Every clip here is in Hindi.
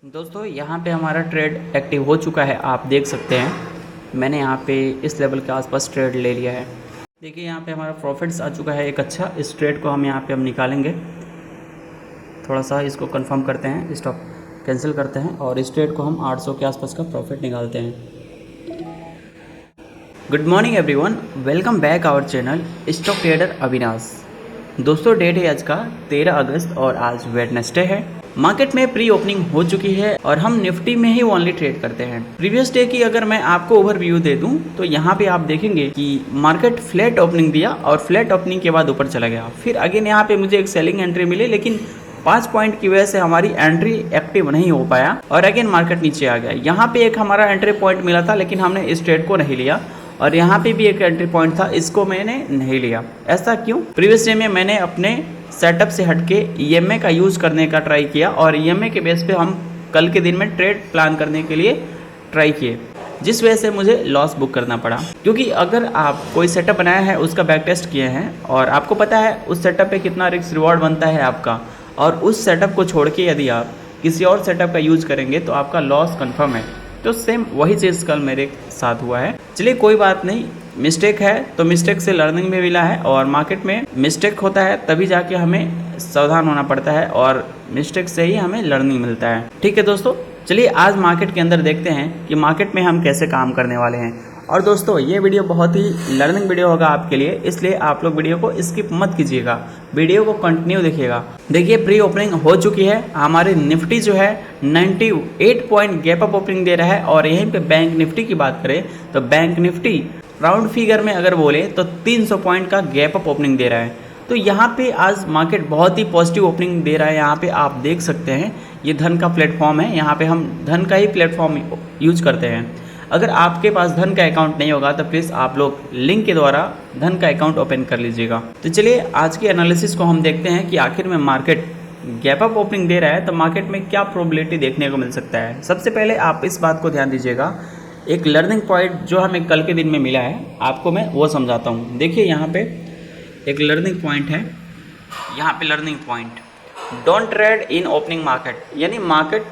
दोस्तों यहाँ पे हमारा ट्रेड एक्टिव हो चुका है। आप देख सकते हैं मैंने यहाँ पे इस लेवल के आसपास ट्रेड ले लिया है। देखिए यहाँ पे हमारा प्रॉफिट्स आ चुका है एक अच्छा। इस ट्रेड को हम यहाँ पे निकालेंगे। थोड़ा सा इसको कंफर्म करते हैं, स्टॉप कैंसिल करते हैं और इस ट्रेड को हम 800 के आसपास का प्रॉफिट निकालते हैं। Good morning everyone, welcome back our channel stock trader Avinash. दोस्तों डेट है आज का 13 अगस्त और आज वेडनेसडे है। मार्केट में प्री ओपनिंग हो चुकी है और हम निफ्टी में ही ओनली ट्रेड करते हैं। प्रीवियस डे की अगर मैं आपको ओवरव्यू दे दूं तो यहाँ पे आप देखेंगे कि मार्केट फ्लैट ओपनिंग दिया और फ्लैट ओपनिंग के बाद ऊपर चला गया। फिर अगेन यहाँ पे मुझे एक सेलिंग एंट्री मिली, लेकिन 5 पॉइंट की वजह से हमारी एंट्री एक्टिव नहीं हो पाया और अगेन मार्केट नीचे आ गया। यहाँ पे एक हमारा एंट्री पॉइंट मिला था, लेकिन हमने इस ट्रेड को नहीं लिया और यहाँ पे भी एक एंट्री पॉइंट था, इसको मैंने नहीं लिया। ऐसा क्यों? प्रीवियस डे में मैंने अपने सेटअप से हटके ईएमए का यूज़ करने का ट्राई किया और ईएमए के बेस पे हम कल के दिन में ट्रेड प्लान करने के लिए ट्राई किए, जिस वजह से मुझे लॉस बुक करना पड़ा। क्योंकि अगर आप कोई सेटअप बनाया है, उसका बैक टेस्ट किए हैं और आपको पता है उस सेटअप पे कितना रिस्क रिवॉर्ड बनता है आपका, और उस सेटअप को छोड़ के यदि आप किसी और सेटअप का यूज़ करेंगे तो आपका लॉस कन्फर्म है। तो सेम वही चीज़ कल मेरे साथ हुआ है। चलिए कोई बात नहीं, मिस्टेक है तो मिस्टेक से लर्निंग भी मिला है और मार्केट में मिस्टेक होता है तभी जाके हमें सावधान होना पड़ता है और मिस्टेक से ही हमें लर्निंग मिलता है। ठीक है दोस्तों, चलिए आज मार्केट के अंदर देखते हैं कि मार्केट में हम कैसे काम करने वाले हैं। और दोस्तों ये वीडियो बहुत ही लर्निंग वीडियो होगा आपके लिए, इसलिए आप लोग वीडियो को स्किप मत कीजिएगा, वीडियो को कंटिन्यू देखिएगा। देखिए प्री ओपनिंग हो चुकी है। हमारे निफ्टी जो है 98 पॉइंट गैप अप ओपनिंग दे रहा है और यहीं पे बैंक निफ्टी की बात करें तो बैंक निफ्टी राउंड फिगर में अगर बोले तो 300 पॉइंट का गैप अप ओपनिंग दे रहा है। तो यहाँ पे आज मार्केट बहुत ही पॉजिटिव ओपनिंग दे रहा है। यहाँ पे आप देख सकते हैं ये धन का प्लेटफॉर्म है, यहाँ पे हम धन का ही प्लेटफॉर्म यूज करते हैं। अगर आपके पास धन का अकाउंट नहीं होगा तो प्लीज़ आप लोग लिंक के द्वारा धन का अकाउंट ओपन कर लीजिएगा। तो चलिए आज के एनालिसिस को हम देखते हैं कि आखिर में मार्केट गैप अप ओपनिंग दे रहा है तो मार्केट में क्या प्रोबेबिलिटी देखने को मिल सकता है। सबसे पहले आप इस बात को ध्यान दीजिएगा, एक लर्निंग पॉइंट जो हमें कल के दिन में मिला है आपको मैं वो समझाता हूँ। देखिए यहाँ पे एक लर्निंग पॉइंट है, यहाँ पे learning point, don't trade in opening market, यानी मार्केट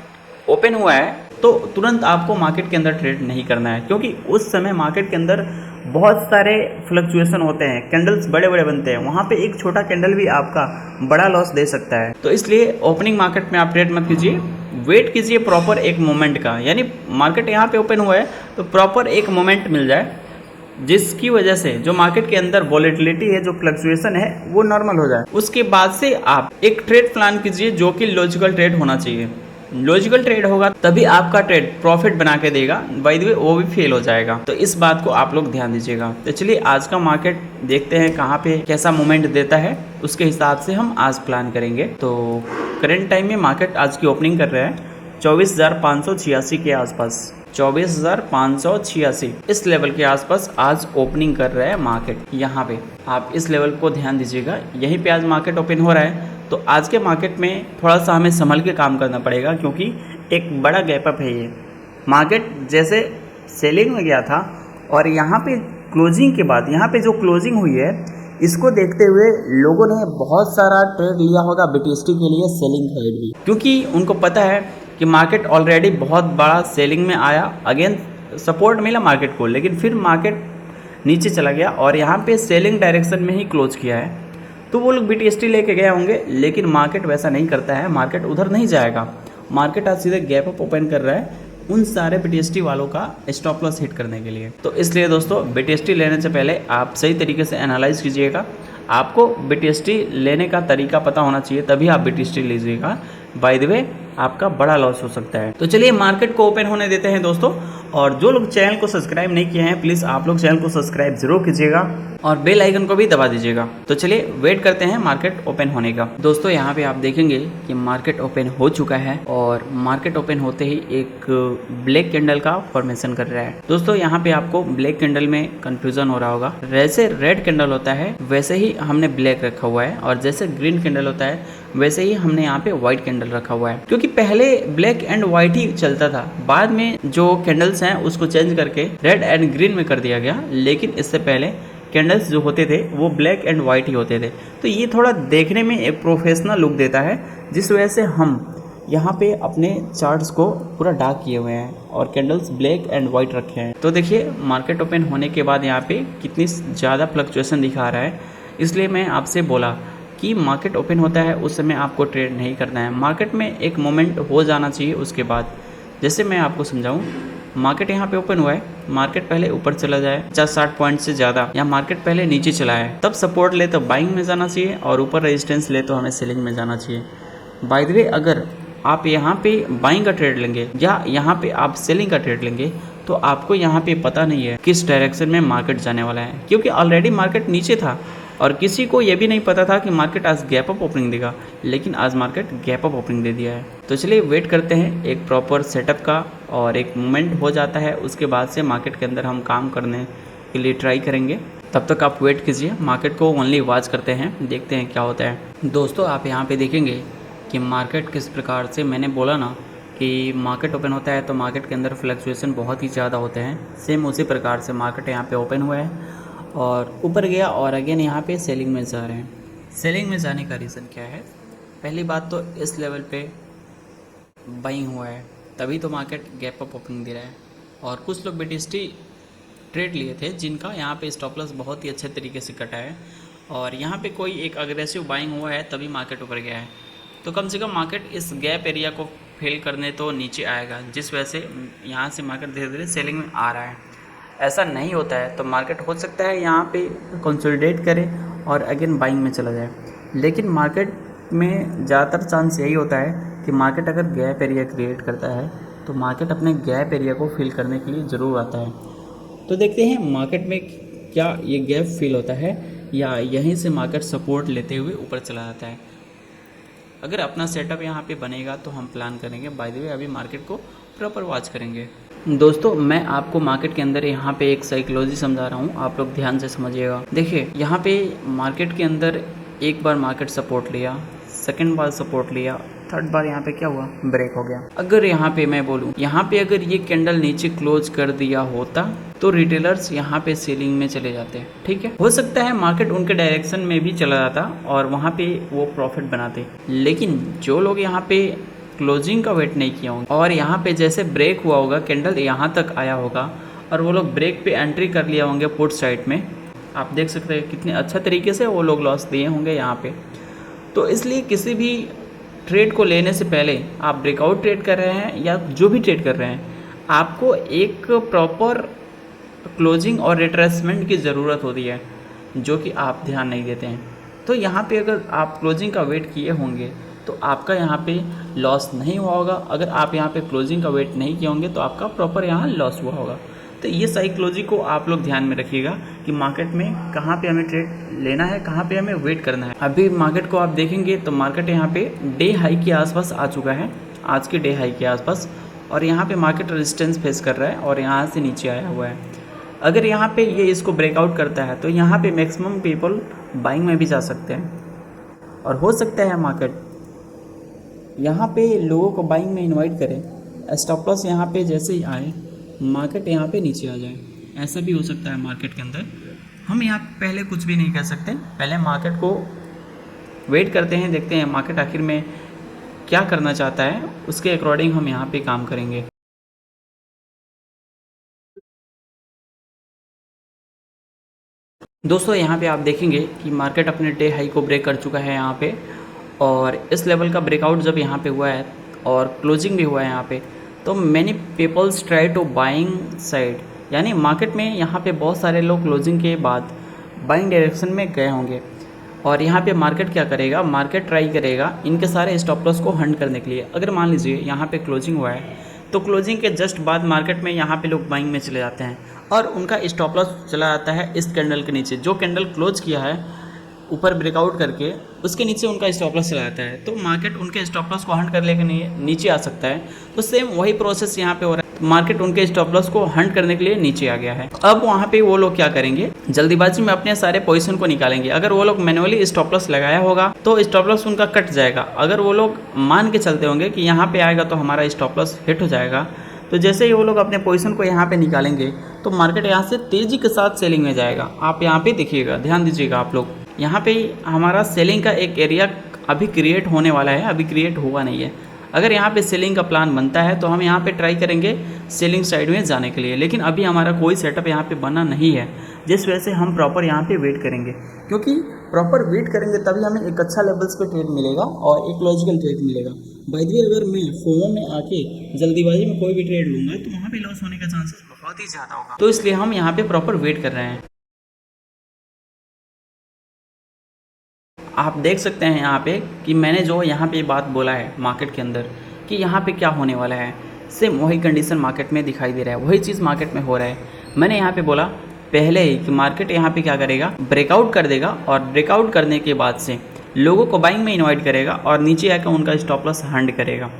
ओपन हुआ है तो तुरंत आपको मार्केट के अंदर ट्रेड नहीं करना है, क्योंकि उस समय मार्केट के अंदर बहुत सारे फ्लक्चुएशन होते हैं, कैंडल्स बड़े बड़े बनते हैं, वहाँ पे एक छोटा कैंडल भी आपका बड़ा लॉस दे सकता है। तो इसलिए ओपनिंग मार्केट में आप ट्रेड मत कीजिए, वेट कीजिए प्रॉपर एक मोमेंट का, यानी मार्केट यहाँ पे ओपन हुआ है तो प्रॉपर एक मोमेंट मिल जाए जिसकी वजह से जो मार्केट के अंदर वॉलेटिलिटी है, जो फ्लक्चुएशन है वो नॉर्मल हो जाए। उसके बाद से आप एक ट्रेड प्लान कीजिए जो कि लॉजिकल ट्रेड होना चाहिए। लॉजिकल ट्रेड होगा तभी आपका ट्रेड प्रॉफिट बना के देगा, बाय द वे वो भी फेल हो जाएगा। तो इस बात को आप लोग ध्यान दीजिएगा। तो चलिए आज का मार्केट देखते हैं कहाँ पे कैसा मोमेंट देता है, उसके हिसाब से हम आज प्लान करेंगे। तो करेंट टाइम में मार्केट आज की ओपनिंग कर रहा है 24,586 के आसपास, 24,586 इस लेवल के आसपास आज ओपनिंग कर रहा है मार्केट। यहाँ पे आप इस लेवल को ध्यान दीजिएगा, यहीं पे आज मार्केट ओपन हो रहा है। तो आज के मार्केट में थोड़ा सा हमें संभल के काम करना पड़ेगा, क्योंकि एक बड़ा गैप अप है ये। मार्केट जैसे सेलिंग में गया था और यहाँ पे क्लोजिंग के बाद यहाँ पे जो क्लोजिंग हुई है, इसको देखते हुए लोगों ने बहुत सारा ट्रेड लिया होगा बीटीएसटी के लिए सेलिंग साइड भी, क्योंकि उनको पता है कि मार्केट ऑलरेडी बहुत बड़ा सेलिंग में आया, अगेन सपोर्ट मिला मार्केट को, लेकिन फिर मार्केट नीचे चला गया और यहाँ पे सेलिंग डायरेक्शन में ही क्लोज किया है। तो वो लोग बीटीएसटी लेके गए होंगे, लेकिन मार्केट वैसा नहीं करता है, मार्केट उधर नहीं जाएगा। मार्केट आज सीधे गैप अप ओपन कर रहा है उन सारे बीटीएसटी वालों का स्टॉप लॉस हिट करने के लिए। तो इसलिए दोस्तों बीटीएसटी लेने से पहले आप सही तरीके से एनालाइज कीजिएगा। आपको बीटीएसटी लेने का तरीका पता होना चाहिए, तभी आप बीटीएसटी लीजिएगा, बाय द वे आपका बड़ा लॉस हो सकता है। तो चलिए मार्केट को ओपन होने देते हैं दोस्तों। और जो लोग चैनल को सब्सक्राइब नहीं किए हैं प्लीज़ आप लोग चैनल को सब्सक्राइब जरूर कीजिएगा और बेल आइकन को भी दबा दीजिएगा। तो चलिए वेट करते हैं मार्केट ओपन होने का। दोस्तों यहाँ पे आप देखेंगे कि मार्केट ओपन हो चुका है और मार्केट ओपन होते ही एक ब्लैक कैंडल का फॉर्मेशन कर रहा है। दोस्तों यहाँ पे आपको ब्लैक कैंडल में कंफ्यूजन हो रहा होगा, जैसे रेड कैंडल होता है वैसे ही हमने ब्लैक रखा हुआ है और जैसे ग्रीन कैंडल होता है वैसे ही हमने यहाँ पे व्हाइट कैंडल रखा हुआ है, क्योंकि पहले ब्लैक एंड व्हाइट ही चलता था, बाद में जो कैंडल्स हैं उसको चेंज करके रेड एंड ग्रीन में कर दिया गया, लेकिन इससे पहले कैंडल्स जो होते थे वो ब्लैक एंड वाइट ही होते थे। तो ये थोड़ा देखने में एक प्रोफेशनल लुक देता है, जिस वजह से हम यहाँ पे अपने चार्ट्स को पूरा डार्क किए हुए हैं और कैंडल्स ब्लैक एंड वाइट रखे हैं। तो देखिए मार्केट ओपन होने के बाद यहाँ पे कितनी ज़्यादा फ्लक्चुएशन दिखा रहा है। इसलिए मैं आपसे बोला कि मार्केट ओपन होता है उस समय आपको ट्रेड नहीं करना है, मार्केट में एक मोमेंट हो जाना चाहिए उसके बाद। जैसे मैं आपको समझाऊं, मार्केट यहाँ पे ओपन हुआ है, मार्केट पहले ऊपर चला जाए 50-60 पॉइंट से ज़्यादा, या मार्केट पहले नीचे चला है, तब सपोर्ट ले तो बाइंग में जाना चाहिए और ऊपर रेजिस्टेंस ले तो हमें सेलिंग में जाना चाहिए। बाय द वे अगर आप यहाँ पे बाइंग का ट्रेड लेंगे या यहाँ पे आप सेलिंग का ट्रेड लेंगे तो आपको यहाँ पे पता नहीं है किस डायरेक्शन में मार्केट जाने वाला है, क्योंकि ऑलरेडी मार्केट नीचे था और किसी को ये भी नहीं पता था कि मार्केट आज गैप अप ओपनिंग देगा, लेकिन आज मार्केट गैप अप ओपनिंग दे दिया है। तो चलिए वेट करते हैं एक प्रॉपर सेटअप का और एक मोमेंट हो जाता है, उसके बाद से मार्केट के अंदर हम काम करने के लिए ट्राई करेंगे। तब तक आप वेट कीजिए, मार्केट को ओनली वॉच करते हैं, देखते हैं क्या होता है। दोस्तों आप यहाँ पे देखेंगे कि मार्केट किस प्रकार से, मैंने बोला ना कि मार्केट ओपन होता है तो मार्केट के अंदर फ्लक्चुएशन बहुत ही ज़्यादा होते हैं, सेम उसी प्रकार से मार्केट यहाँ पे ओपन हुआ है और ऊपर गया और अगेन यहाँ पे सेलिंग में जा रहे हैं। सेलिंग में जाने का रीज़न क्या है? पहली बात तो इस लेवल पे बाइंग हुआ है, तभी तो मार्केट गैप अप ओपनिंग दे रहा है। और कुछ लोग BTC ट्रेड लिए थे जिनका यहाँ पे स्टॉप लॉस बहुत ही अच्छे तरीके से कटा है और यहाँ पे कोई एक अग्रेसिव बाइंग हुआ है तभी मार्केट ऊपर गया है। तो कम से कम मार्केट इस गैप एरिया को फिल करने तो नीचे आएगा, जिस वजह से यहाँ से मार्केट धीरे धीरे सेलिंग में आ रहा है। ऐसा नहीं होता है तो मार्केट हो सकता है यहाँ पे कंसोलिडेट करे और अगेन बाइंग में चला जाए, लेकिन मार्केट में ज़्यादातर चांस यही होता है कि मार्केट अगर गैप एरिया क्रिएट करता है तो मार्केट अपने गैप एरिया को फिल करने के लिए ज़रूर आता है। तो देखते हैं मार्केट में क्या ये गैप फिल होता है या यहीं से मार्केट सपोर्ट लेते हुए ऊपर चला जाता है। अगर अपना सेटअप यहाँ पे बनेगा तो हम प्लान करेंगे। बाय द वे अभी मार्केट को प्रॉपर वॉच करेंगे। दोस्तों मैं आपको मार्केट के अंदर यहाँ पे एक साइकोलॉजी समझा रहा हूँ, आप लोग ध्यान से समझिएगा। देखिए यहाँ पे मार्केट के अंदर एक बार मार्केट सपोर्ट लिया, सेकंड बार सपोर्ट लिया, थर्ड बार यहाँ पे क्या हुआ, ब्रेक हो गया। अगर यहाँ पे मैं बोलूँ, यहाँ पे अगर ये कैंडल नीचे क्लोज कर दिया होता तो रिटेलर्स यहाँ पे सेलिंग में चले जाते, ठीक है। हो सकता है मार्केट उनके डायरेक्शन में भी चला जाता और वहाँ पे वो प्रॉफिट बनाते, लेकिन जो लोग यहाँ पे क्लोजिंग का वेट नहीं किया होगा और यहाँ पे जैसे ब्रेक हुआ होगा, कैंडल यहाँ तक आया होगा और वो लोग ब्रेक पे एंट्री कर लिया होंगे पुट साइड में, आप देख सकते हैं कितने अच्छा तरीके से वो लोग लॉस दिए होंगे यहाँ पे। तो इसलिए किसी भी ट्रेड को लेने से पहले आप ब्रेकआउट ट्रेड कर रहे हैं या जो भी ट्रेड कर रहे हैं, आपको एक प्रॉपर क्लोजिंग और रिट्रेसमेंट की ज़रूरत होती है, जो कि आप ध्यान नहीं देते हैं। तो यहाँ पे अगर आप क्लोजिंग का वेट किए होंगे तो आपका यहाँ पे लॉस नहीं हुआ होगा, अगर आप यहाँ पे क्लोजिंग का वेट नहीं किए होंगे तो आपका प्रॉपर यहाँ लॉस हुआ होगा। तो ये साइकोलॉजी को आप लोग ध्यान में रखिएगा कि मार्केट में कहाँ पे हमें ट्रेड लेना है, कहाँ पे हमें वेट करना है। अभी मार्केट को आप देखेंगे तो मार्केट यहाँ पे डे हाई के आसपास आ चुका है, आज के डे हाई के आसपास, और यहाँ पे मार्केट रेजिस्टेंस फेस कर रहा है और यहाँ से नीचे आया हुआ है। अगर यहाँ पे ये इसको ब्रेकआउट करता है तो यहाँ पे मैक्सिमम पीपल बाइंग में भी जा सकते हैं और हो सकता है मार्केट यहाँ पे लोगों को बाइंग में इनवाइट करें, स्टॉप लॉस यहाँ पे जैसे ही आए मार्केट यहाँ पे नीचे आ जाए, ऐसा भी हो सकता है मार्केट के अंदर। हम यहाँ पहले कुछ भी नहीं कर सकते, पहले मार्केट को वेट करते हैं, देखते हैं मार्केट आखिर में क्या करना चाहता है, उसके अकॉर्डिंग हम यहाँ पे काम करेंगे। दोस्तों यहाँ पे आप देखेंगे कि मार्केट अपने डे हाई को ब्रेक कर चुका है यहाँ पे, और इस लेवल का ब्रेकआउट जब यहाँ पे हुआ है और क्लोजिंग भी हुआ है यहाँ पे, तो many peoples try to buying side, यानी मार्केट में यहाँ पे बहुत सारे लोग क्लोजिंग के बाद बाइंग डायरेक्शन में गए होंगे। और यहाँ पे मार्केट क्या करेगा, मार्केट ट्राई करेगा इनके सारे स्टॉप लॉस को हंट करने के लिए। अगर मान लीजिए यहाँ पे क्लोजिंग हुआ है तो क्लोजिंग के जस्ट बाद मार्केट में यहाँ पे लोग बाइंग में चले जाते हैं और उनका स्टॉप लॉस चला जाता है इस कैंडल के नीचे, जो कैंडल क्लोज किया है ऊपर ब्रेकआउट करके उसके नीचे उनका स्टॉप लॉस चला जाता है, तो मार्केट उनके स्टॉप लॉस को हंट कर लेके नीचे आ सकता है। तो सेम वही प्रोसेस यहाँ पे हो रहा है, मार्केट उनके स्टॉप लॉस को हंट करने के लिए नीचे आ गया है। अब वहाँ पे वो लोग क्या करेंगे, जल्दीबाजी में अपने सारे पोजीशन को निकालेंगे। अगर वो लोग मैनुअली स्टॉप लॉस लगाया होगा तो स्टॉप लॉस उनका कट जाएगा। अगर वो लोग मान के चलते होंगे कि यहाँ पे आएगा तो हमारा स्टॉप लॉस हिट हो जाएगा, तो जैसे ही वो लोग अपने पोजीशन को यहाँ पे निकालेंगे तो मार्केट यहाँ से तेज़ी के साथ सेलिंग में जाएगा। आप यहाँ पे देखिएगा, ध्यान दीजिएगा आप लोग, यहाँ पे हमारा सेलिंग का एक एरिया अभी क्रिएट होने वाला है, अभी क्रिएट हुआ नहीं है। अगर यहाँ पे सेलिंग का प्लान बनता है तो हम यहाँ पे ट्राई करेंगे सेलिंग साइड में जाने के लिए, लेकिन अभी हमारा कोई सेटअप यहाँ पे बना नहीं है, जिस वजह से हम प्रॉपर यहाँ पे वेट करेंगे, क्योंकि प्रॉपर वेट करेंगे तभी हमें एक अच्छा लेवल्स पे ट्रेड मिलेगा और एक लॉजिकल ट्रेड मिलेगा। बाय द वे, अगर मैं फोमो में आके जल्दीबाजी में कोई भी ट्रेड लूँगा तो वहाँ पे लॉस होने का चांसेस बहुत ही ज़्यादा होगा, तो इसलिए हम यहाँ पे प्रॉपर वेट कर रहे हैं। आप देख सकते हैं यहाँ पे कि मैंने जो यहाँ पे बात बोला है मार्केट के अंदर कि यहाँ पे क्या होने वाला है, सेम वही कंडीशन मार्केट में दिखाई दे रहा है, वही चीज़ मार्केट में हो रहा है। मैंने यहाँ पे बोला पहले ही कि मार्केट यहाँ पे क्या करेगा, ब्रेकआउट कर देगा और ब्रेकआउट करने के बाद से लोगों को बाइंग में इन्वाइट करेगा और नीचे आकर उनका स्टॉप लॉस हंड करेगा।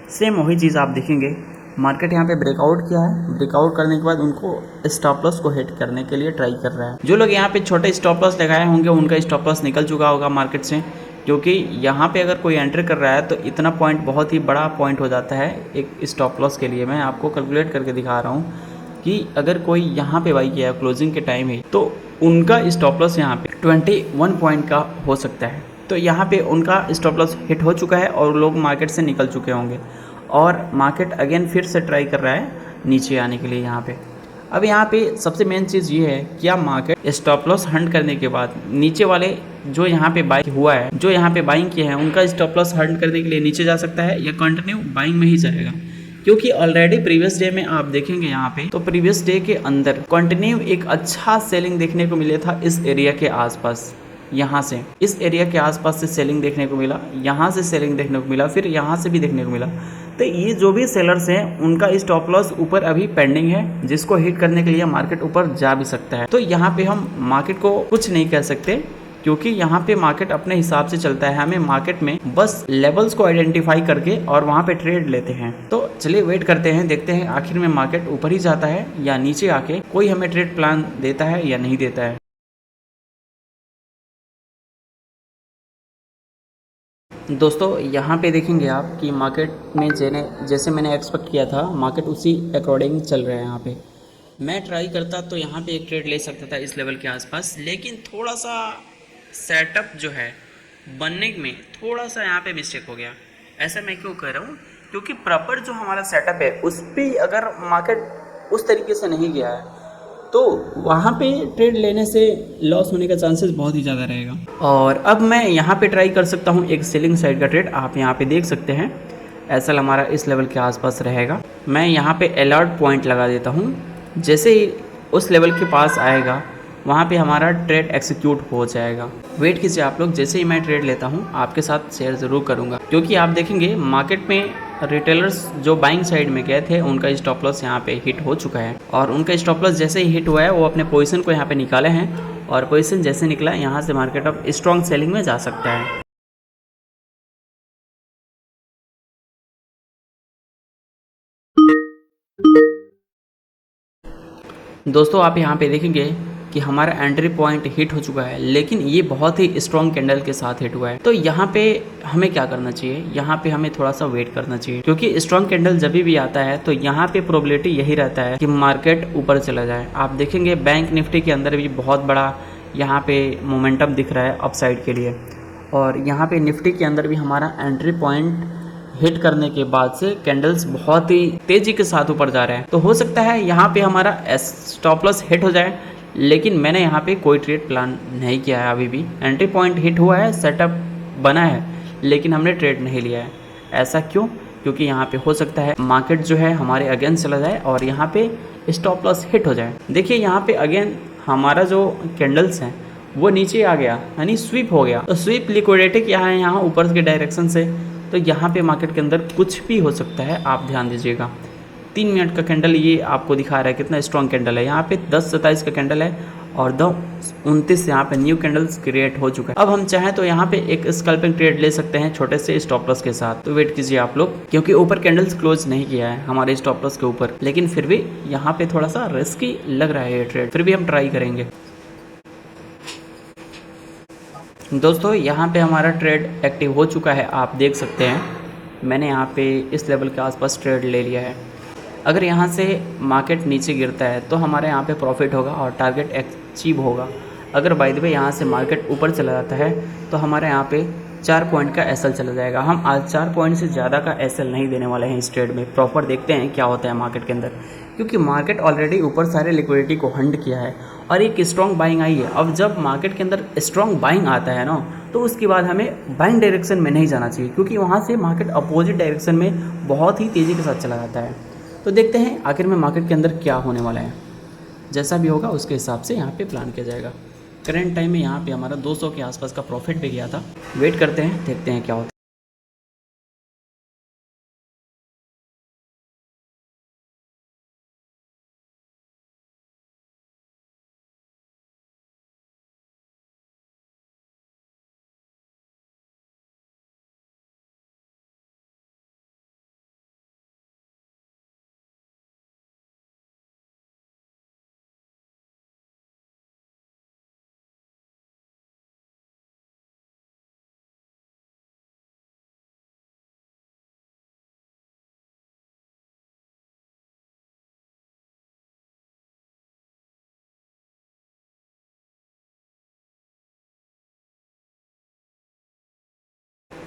सेम वही चीज़ आप देखेंगे, मार्केट यहाँ पे ब्रेकआउट किया है, ब्रेकआउट करने के बाद उनको स्टॉप लॉस को हिट करने के लिए ट्राई कर रहा है। जो लोग यहाँ पे छोटे स्टॉप लॉस लगाए होंगे उनका स्टॉप लॉस निकल चुका होगा मार्केट से, क्योंकि यहाँ पे अगर कोई एंटर कर रहा है तो इतना पॉइंट बहुत ही बड़ा पॉइंट हो जाता है एक स्टॉप लॉस के लिए। मैं आपको कैलकुलेट करके दिखा रहा हूँ कि अगर कोई यहाँ पे बाई किया है क्लोजिंग के टाइम ही, तो उनका स्टॉप लॉस यहाँ पे 21 पॉइंट का हो सकता है। तो यहाँ पे उनका स्टॉप लॉस हिट हो चुका है और लोग मार्केट से निकल चुके होंगे और मार्केट अगेन फिर से ट्राई कर रहा है नीचे आने के लिए यहाँ पे। अब यहाँ पे सबसे मेन चीज़ ये है, क्या मार्केट स्टॉप लॉस हंट करने के बाद नीचे वाले जो यहाँ पे बाइंग हुआ है, जो यहाँ पे बाइंग किए हैं, उनका स्टॉप लॉस हंट करने के लिए नीचे जा सकता है या कंटिन्यू बाइंग में ही जाएगा, क्योंकि ऑलरेडी प्रीवियस डे में आप देखेंगे यहाँ पे, तो प्रीवियस डे के अंदर कंटिन्यू एक अच्छा सेलिंग देखने को मिला था इस एरिया के आसपास। यहाँ से इस एरिया के आसपास से सेलिंग देखने को मिला, यहाँ से सेलिंग देखने को मिला, फिर यहाँ से भी देखने को मिला। तो ये जो भी सेलर्स हैं उनका स्टॉप लॉस ऊपर अभी पेंडिंग है, जिसको हिट करने के लिए मार्केट ऊपर जा भी सकता है। तो यहाँ पे हम मार्केट को कुछ नहीं कह सकते, क्योंकि यहाँ पे मार्केट अपने हिसाब से चलता है। हमें मार्केट में बस लेवल्स को आइडेंटिफाई करके और वहाँ पे ट्रेड लेते हैं। तो चलिए वेट करते हैं, देखते हैं आखिर में मार्केट ऊपर ही जाता है या नीचे आके कोई हमें ट्रेड प्लान देता है या नहीं देता है। दोस्तों यहाँ पे देखेंगे आप कि मार्केट में जैसे मैंने एक्सपेक्ट किया था, मार्केट उसी अकॉर्डिंग चल रहा है। यहाँ पे मैं ट्राई करता तो यहाँ पे एक ट्रेड ले सकता था इस लेवल के आसपास, लेकिन थोड़ा सा सेटअप जो है बनने में थोड़ा सा यहाँ पे मिस्टेक हो गया। ऐसा मैं क्यों कह रहा हूँ, क्योंकि प्रॉपर जो हमारा सेटअप है उस पर अगर मार्केट उस तरीके से नहीं गया है तो वहाँ पे ट्रेड लेने से लॉस होने का चांसेस बहुत ही ज़्यादा रहेगा। और अब मैं यहाँ पे ट्राई कर सकता हूँ एक सेलिंग साइड का ट्रेड। आप यहाँ पे देख सकते हैं एसएल हमारा इस लेवल के आसपास रहेगा। मैं यहाँ पे अलर्ट पॉइंट लगा देता हूँ, जैसे ही उस लेवल के पास आएगा वहाँ पे हमारा ट्रेड एक्सिक्यूट हो जाएगा। वेट कीजिए आप लोग, जैसे ही मैं ट्रेड लेता हूँ आपके साथ शेयर ज़रूर करूँगा, क्योंकि आप देखेंगे मार्केट में रिटेलर्स जो बाइंग साइड में गए थे उनका स्टॉप लॉस यहाँ पे हिट हो चुका है, और उनका स्टॉप लॉस जैसे ही हिट हुआ है वो अपने पोजीशन को यहाँ पे निकाले हैं, और पोजीशन जैसे निकला यहाँ से मार्केट अब स्ट्रॉन्ग सेलिंग में जा सकता है। दोस्तों आप यहाँ पे देखेंगे कि हमारा एंट्री पॉइंट हिट हो चुका है, लेकिन ये बहुत ही स्ट्रॉन्ग कैंडल के साथ हिट हुआ है। तो यहाँ पे हमें क्या करना चाहिए, यहाँ पे हमें थोड़ा सा वेट करना चाहिए, क्योंकि स्ट्रॉन्ग कैंडल जब भी आता है तो यहाँ पे प्रोबेबिलिटी यही रहता है कि मार्केट ऊपर चला जाए। आप देखेंगे बैंक निफ्टी के अंदर भी बहुत बड़ा यहाँ पे मोमेंटम दिख रहा है अपसाइड के लिए, और यहाँ पे निफ्टी के अंदर भी हमारा एंट्री पॉइंट हिट करने के बाद से कैंडल्स बहुत ही तेजी के साथ ऊपर जा रहे हैं। तो हो सकता है यहाँ पे हमारा स्टॉप लॉस हिट हो जाए, लेकिन मैंने यहाँ पे कोई ट्रेड प्लान नहीं किया है। अभी भी एंट्री पॉइंट हिट हुआ है, सेटअप बना है, लेकिन हमने ट्रेड नहीं लिया है। ऐसा क्यों? क्योंकि यहाँ पे हो सकता है मार्केट जो है हमारे अगेंस्ट चला जाए और यहाँ पे स्टॉप लॉस हिट हो जाए। देखिए यहाँ पे अगेन हमारा जो कैंडल्स हैं वो नीचे आ गया, यानी स्वीप हो गया। तो स्वीप लिक्विडेटी क्या है यहाँ ऊपर के डायरेक्शन से, तो यहाँ पे मार्केट के अंदर कुछ भी हो सकता है, आप ध्यान दीजिएगा। 3 मिनट का कैंडल ये आपको दिखा रहा है कितना स्ट्रॉन्ग कैंडल है। यहाँ पे 10:27 का कैंडल है और 2:29 यहाँ पे न्यू कैंडल्स क्रिएट हो चुका है। अब हम चाहें तो यहाँ पे एक स्कैल्पिंग ट्रेड ले सकते हैं छोटे से स्टॉप लॉस के साथ। तो वेट कीजिए आप लोग, क्योंकि ऊपर कैंडल्स क्लोज नहीं किया है हमारे स्टॉप लॉस के ऊपर, लेकिन फिर भी यहाँ पे थोड़ा सा रिस्की लग रहा है ये ट्रेड, फिर भी हम ट्राई करेंगे। दोस्तों यहाँ पे हमारा ट्रेड एक्टिव हो चुका है, आप देख सकते हैं। मैंने यहाँ पे इस लेवल के आसपास ट्रेड ले लिया है। अगर यहाँ से मार्केट नीचे गिरता है तो हमारे यहाँ पे प्रॉफिट होगा और टारगेट अचीव होगा। अगर बाय द वे यहाँ से मार्केट ऊपर चला जाता है तो हमारे यहाँ पे 4 पॉइंट का एसएल चला जाएगा। हम आज 4 पॉइंट से ज़्यादा का एसएल नहीं देने वाले हैं इस ट्रेड में। प्रॉपर देखते हैं क्या होता है मार्केट के अंदर, क्योंकि मार्केट ऑलरेडी ऊपर सारे लिक्विडिटी को हंड किया है और एक स्ट्रॉन्ग बाइंग आई है। अब जब मार्केट के अंदर स्ट्रॉन्ग बाइंग आता है ना, तो उसके बाद हमें बाइंग डायरेक्शन में नहीं जाना चाहिए, क्योंकि वहाँ से मार्केट अपोजिट डायरेक्शन में बहुत ही तेज़ी के साथ चला जाता है। तो देखते हैं आखिर में मार्केट के अंदर क्या होने वाला है। जैसा भी होगा उसके हिसाब से यहाँ पे प्लान किया जाएगा। करंट टाइम में यहाँ पे हमारा 200 के आसपास का प्रॉफिट भी गया था। वेट करते हैं, देखते हैं क्या होता है।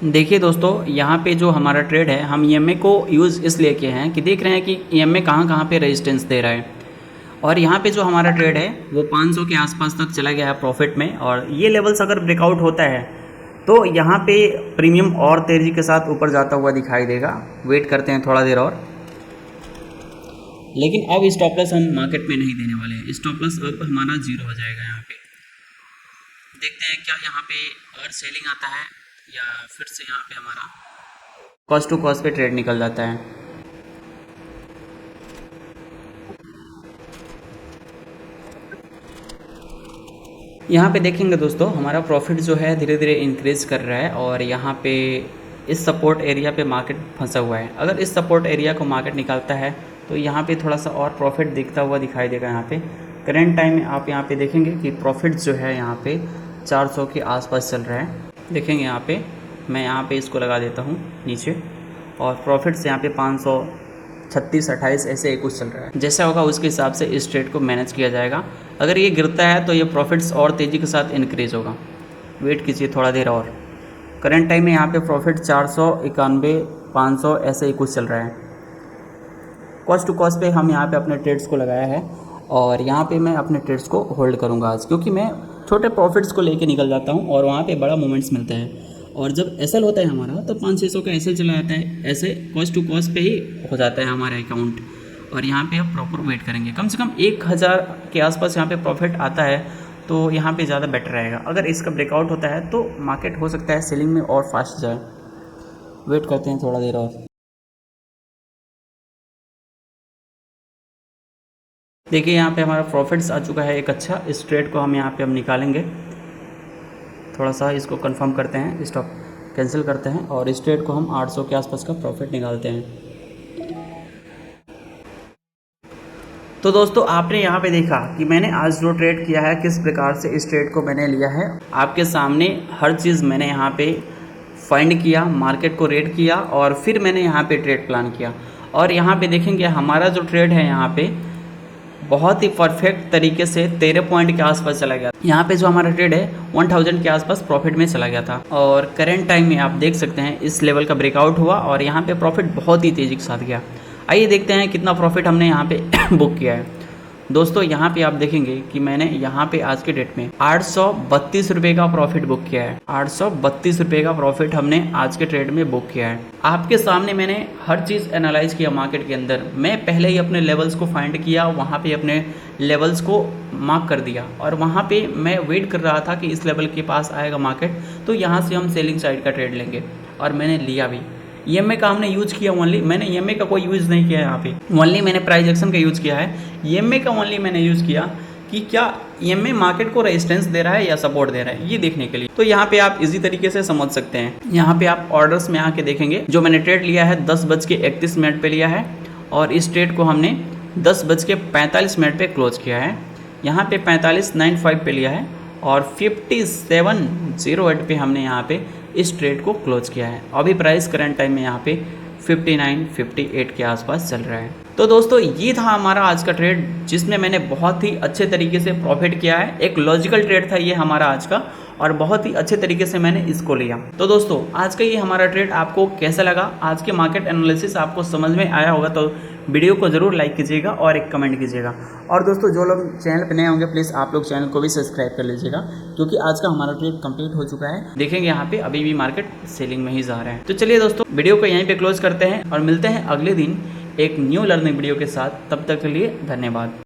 देखिए दोस्तों, यहाँ पे जो हमारा ट्रेड है, हम ईएमए को यूज़ इसलिए किए हैं कि देख रहे हैं कि ईएमए कहाँ कहाँ पे रेजिस्टेंस दे रहा है। और यहाँ पे जो हमारा ट्रेड है वो 500 के आसपास तक चला गया है प्रॉफिट में, और ये लेवल्स अगर ब्रेकआउट होता है तो यहाँ पे प्रीमियम और तेज़ी के साथ ऊपर जाता हुआ दिखाई देगा। वेट करते हैं थोड़ा देर और। लेकिन अब स्टॉप लॉस हम मार्केट में नहीं देने वाले हैं। स्टॉप लॉस अब हमारा 0 हो जाएगा। यहाँ पे देखते हैं क्या यहाँ पे और सेलिंग आता है या फिर से यहाँ पे हमारा कॉस्ट टू कॉस्ट पे ट्रेड निकल जाता है। यहाँ पे देखेंगे दोस्तों, हमारा प्रॉफिट जो है धीरे धीरे इंक्रीज कर रहा है और यहाँ पे इस सपोर्ट एरिया पे मार्केट फंसा हुआ है। अगर इस सपोर्ट एरिया को मार्केट निकालता है तो यहाँ पे थोड़ा सा और प्रॉफिट दिखता हुआ दिखाई देगा। यहाँ पे करंट टाइम में आप यहाँ पे देखेंगे कि प्रॉफिट जो है यहाँ पे 400 के आसपास चल रहा है। देखेंगे यहाँ पे, मैं यहाँ पे इसको लगा देता हूँ नीचे, और प्रॉफिट्स यहाँ पे 536, 28 ऐसे ही कुछ चल रहा है। जैसा होगा उसके हिसाब से इस ट्रेड को मैनेज किया जाएगा। अगर ये गिरता है तो ये प्रॉफिट्स और तेज़ी के साथ इंक्रीज होगा। वेट कीजिए थोड़ा देर और। करंट टाइम में यहाँ पे प्रॉफिट 491, 500 ऐसे ही कुछ चल रहा है। कॉस्ट टू कॉस्ट पे हम यहाँ पे अपने ट्रेड्स को लगाया है और यहाँ पे मैं अपने ट्रेड्स को होल्ड करूँगा आज, क्योंकि मैं छोटे प्रॉफिट्स को लेके निकल जाता हूँ और वहाँ पे बड़ा मोमेंट्स मिलता है। और जब एसएल होता है हमारा तो 500-600 का एसएल चला जाता है। ऐसे कॉस्ट टू कॉस्ट पे ही हो जाता है हमारा अकाउंट। और यहाँ पे आप प्रॉपर वेट करेंगे, कम से कम 1000 के आसपास यहाँ पे प्रॉफिट आता है तो यहाँ पे ज़्यादा बेटर रहेगा। अगर इसका ब्रेकआउट होता है तो मार्केट हो सकता है सेलिंग में और फास्ट जाए। वेट करते हैं थोड़ा देर और। देखिए यहाँ पे हमारा प्रॉफिट्स आ चुका है एक अच्छा। इस ट्रेड को हम यहाँ पे हम निकालेंगे। थोड़ा सा इसको कंफर्म करते हैं, स्टॉप कैंसिल करते हैं और इस ट्रेड को हम 800 के आसपास का प्रॉफिट निकालते हैं। तो दोस्तों, आपने यहाँ पे देखा कि मैंने आज जो ट्रेड किया है किस प्रकार से इस ट्रेड को मैंने लिया है। आपके सामने हर चीज़ मैंने यहाँ पे फाइंड किया, मार्केट को रेड किया और फिर मैंने यहाँ पे ट्रेड प्लान किया। और यहाँ पे देखेंगे हमारा जो ट्रेड है यहाँ पे बहुत ही परफेक्ट तरीके से 13 पॉइंट के आसपास चला गया। यहाँ पे जो हमारा ट्रेड है 1000 के आसपास प्रॉफिट में चला गया था। और करंट टाइम में आप देख सकते हैं इस लेवल का ब्रेकआउट हुआ और यहाँ पे प्रॉफिट बहुत ही तेज़ी के साथ गया। आइए देखते हैं कितना प्रॉफिट हमने यहाँ पे बुक किया है। दोस्तों, यहाँ पे आप देखेंगे कि मैंने यहाँ पे आज के डेट में 832 रुपये का प्रॉफिट बुक किया है। 832 रुपये का प्रॉफिट हमने आज के ट्रेड में बुक किया है। आपके सामने मैंने हर चीज़ एनालाइज किया मार्केट के अंदर। मैं पहले ही अपने लेवल्स को फाइंड किया, वहाँ पे अपने लेवल्स को मार्क कर दिया और वहाँ पे मैं वेट कर रहा था कि इस लेवल के पास आएगा मार्केट तो यहाँ से हम सेलिंग साइड का ट्रेड लेंगे, और मैंने लिया भी। ईएमए का हमने यूज़ किया ओनली, मैंने ईएमए का कोई यूज़ नहीं किया यहाँ पे। ओनली मैंने प्राइस एक्शन का यूज़ किया है। ईएमए का ओनली मैंने यूज़ किया कि क्या ईएमए मार्केट को रेजिस्टेंस दे रहा है या सपोर्ट दे रहा है, ये देखने के लिए। तो यहाँ पे आप इजी तरीके से समझ सकते हैं। यहाँ पे आप ऑर्डर्स में आके देखेंगे, जो मैंने ट्रेड लिया है 10:31 पे लिया है और इस ट्रेड को हमने 10:45 पे क्लोज किया है। यहाँ पे 45.95 पे लिया है और 57.08 पे हमने यहाँ पे इस ट्रेड को क्लोज किया है। अभी प्राइस करंट टाइम में यहाँ पे 59, 58 के आसपास चल रहा है। तो दोस्तों ये था हमारा आज का ट्रेड, जिसमें मैंने बहुत ही अच्छे तरीके से प्रॉफिट किया है। एक लॉजिकल ट्रेड था ये हमारा आज का, और बहुत ही अच्छे तरीके से मैंने इसको लिया। तो दोस्तों आज का ये हमारा ट्रेड आपको कैसा लगा, आज के मार्केट एनालिसिस आपको समझ में आया होगा तो वीडियो को ज़रूर लाइक कीजिएगा और एक कमेंट कीजिएगा। और दोस्तों जो लोग चैनल पर नए होंगे प्लीज़ आप लोग चैनल को भी सब्सक्राइब कर लीजिएगा, क्योंकि आज का हमारा ट्रेड कंप्लीट हो चुका है। देखेंगे यहाँ पे अभी भी मार्केट सेलिंग में ही जा रहा है। तो चलिए दोस्तों वीडियो को यहीं पे क्लोज करते हैं और मिलते हैं अगले दिन एक न्यू लर्निंग वीडियो के साथ। तब तक के लिए धन्यवाद।